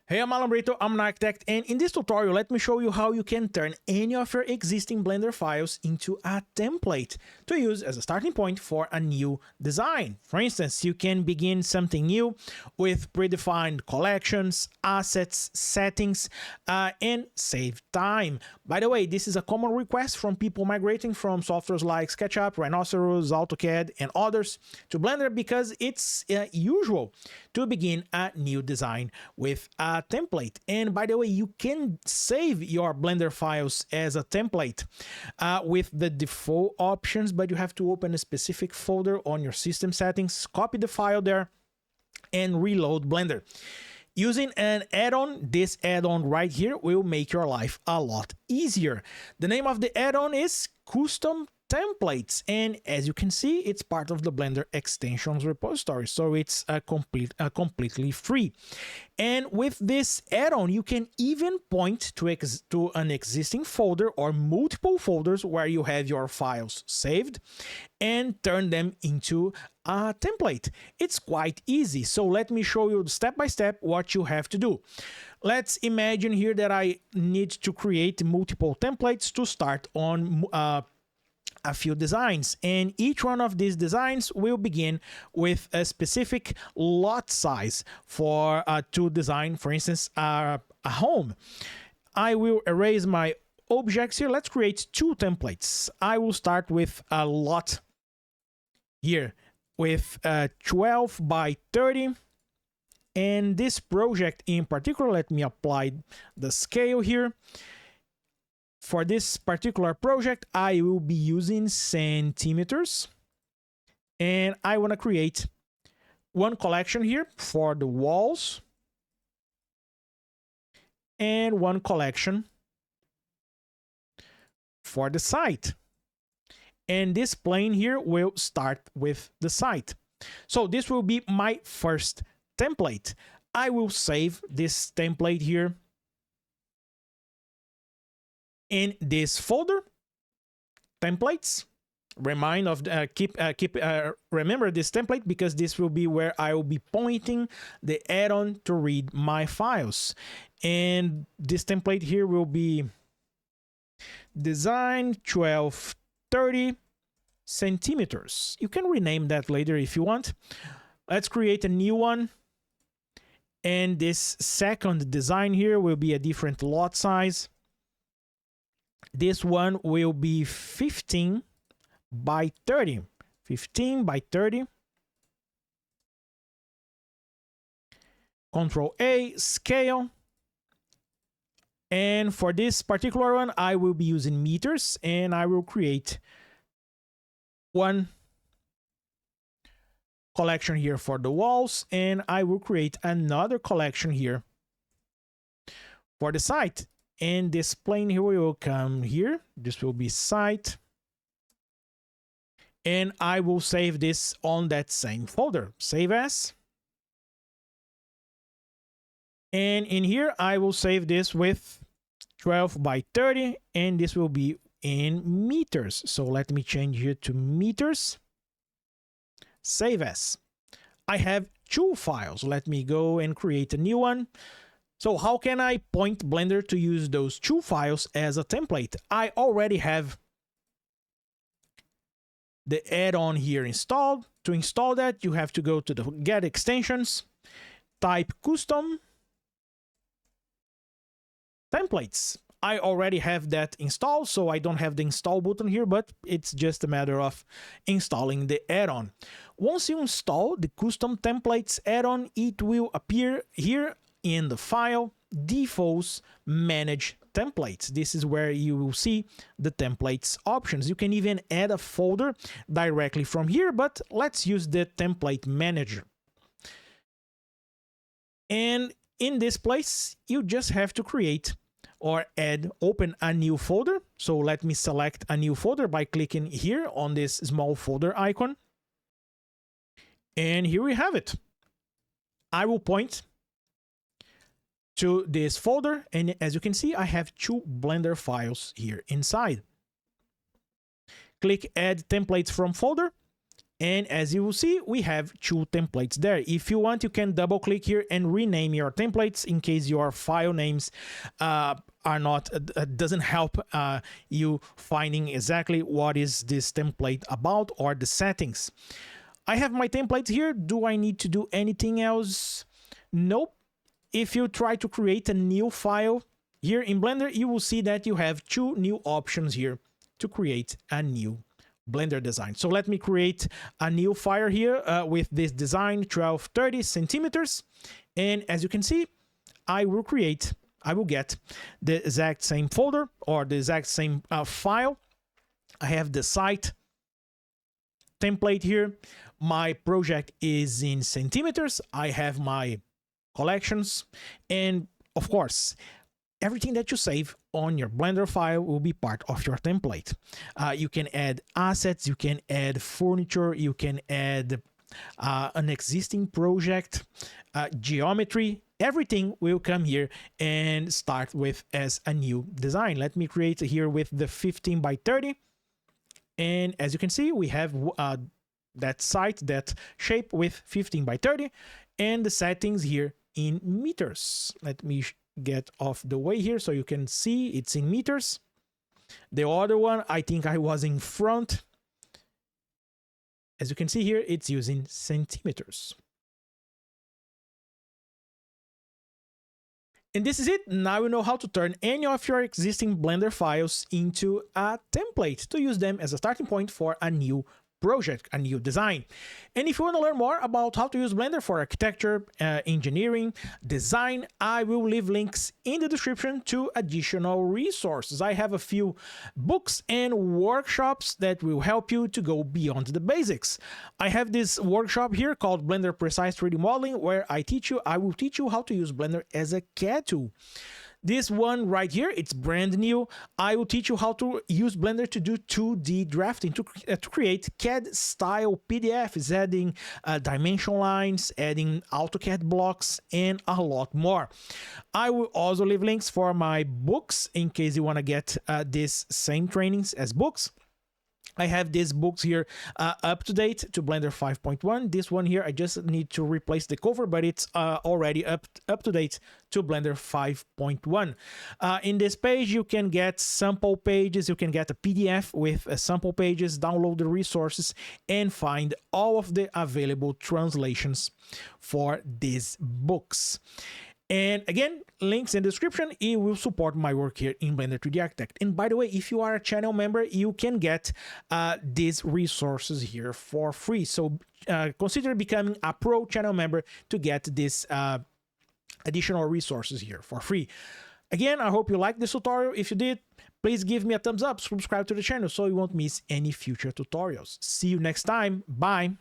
Hey, I'm Alan Brito, I'm an architect, and in this tutorial, let me show you how you can turn any of your existing Blender files into a template to use as a starting point for a new design. For instance, you can begin something new with predefined collections, assets, settings, and save time. By the way, this is a common request from people migrating from softwares like SketchUp, Reusable, AutoCAD, and others to Blender because it's usual to begin a new design with a template. And by the way, you can save your Blender files as a template with the default options, but you have to open a specific folder on your system settings, copy the file there, and reload Blender. Using an add-on, this add-on right here will make your life a lot easier. The name of the add-on is Custom Templates, and as you can see, it's part of the Blender extensions repository, so it's completely free. And with this add-on, you can even point to an existing folder or multiple folders where you have your files saved and turn them into a template. It's quite easy, so let me show you step by step what you have to do. Let's imagine here that I need to create multiple templates to start on a few designs, and each one of these designs will begin with a specific lot size for to design, for instance, a home. I will erase my objects here. Let's create two templates. I will start with a lot here with 12 by 30, and this project in particular, let me apply the scale here. For this particular project, I will be using centimeters, and I want to create one collection here for the walls and one collection for the site. And this plane here will start with the site. So this will be my first template. I will save this template here in this folder, templates. Remember this template because this will be where I will be pointing the add-on to read my files. And this template here will be design 1230 centimeters. You can rename that later if you want. Let's create a new one. And this second design here will be a different lot size. This one will be 15 by 30. 15 by 30. Control A, scale. And for this particular one, I will be using meters, and I will create one collection here for the walls, and I will create another collection here for the site. And this plane here will come here. This will be site. And I will save this on that same folder. Save as. And in here, I will save this with 12 by 30. And this will be in meters. So let me change here to meters. Save as. I have two files. Let me go and create a new one. So how can I point Blender to use those two files as a template? I already have the add-on here installed. To install that, you have to go to the Get Extensions, type Custom Templates. I already have that installed, so I don't have the install button here, but it's just a matter of installing the add-on. Once you install the Custom Templates add-on, it will appear here in the file, Defaults, Manage Templates. This is where you will see the templates options. You can even add a folder directly from here, but let's use the template manager. And in this place, you just have to create or open a new folder. So let me select a new folder by clicking here on this small folder icon. And here we have it. I will point to this folder, and as you can see, I have two Blender files here inside. Click Add Templates from Folder, And as you will see, we have 2 templates there. If you want, you can double click here and rename your templates in case your file names are not, doesn't help you finding exactly what is this template about or the settings. I have my templates here. Do I need to do anything else? Nope. If you try to create a new file here in Blender, you will see that you have 2 new options here to create a new Blender design. So let me create a new file here with this design 1230 centimeters. And as you can see, I will get the exact same folder or the exact same file. I have the site template here. My project is in centimeters. I have my collections, and of course, everything that you save on your Blender file will be part of your template. You can add assets, you can add furniture, you can add an existing project, geometry. Everything will come here and start with as a new design. Let me create here with the 15 by 30. And as you can see, we have that site, that shape with 15 by 30, and the settings here in meters. Let me get off the way here so you can see it's in meters. The other one, I think I was in front. As you can see here, it's using centimeters. And this is it. Now you know how to turn any of your existing Blender files into a template to use them as a starting point for a new project, a new design. And if you want to learn more about how to use Blender for architecture, engineering, design, I will leave links in the description to additional resources. I have a few books and workshops that will help you to go beyond the basics. I have this workshop here called Blender Precise 3D Modeling, where I will teach you how to use Blender as a CAD tool. This one right here, it's brand new. I will teach you how to use Blender to do 2D drafting, to create CAD-style PDFs, adding dimension lines, adding AutoCAD blocks, and a lot more. I will also leave links for my books in case you want to get these same trainings as books. I have these books here up to date to Blender 5.1. This one here, I just need to replace the cover, but it's already up to date to Blender 5.1. In this page, you can get sample pages. You can get a PDF with sample pages, download the resources, and find all of the available translations for these books. And again, links in the description. It will support my work here in Blender 3D Architect. And by the way, if you are a channel member, you can get these resources here for free. So consider becoming a pro channel member to get these additional resources here for free. Again, I hope you liked this tutorial. If you did, please give me a thumbs up, subscribe to the channel so you won't miss any future tutorials. See you next time. Bye.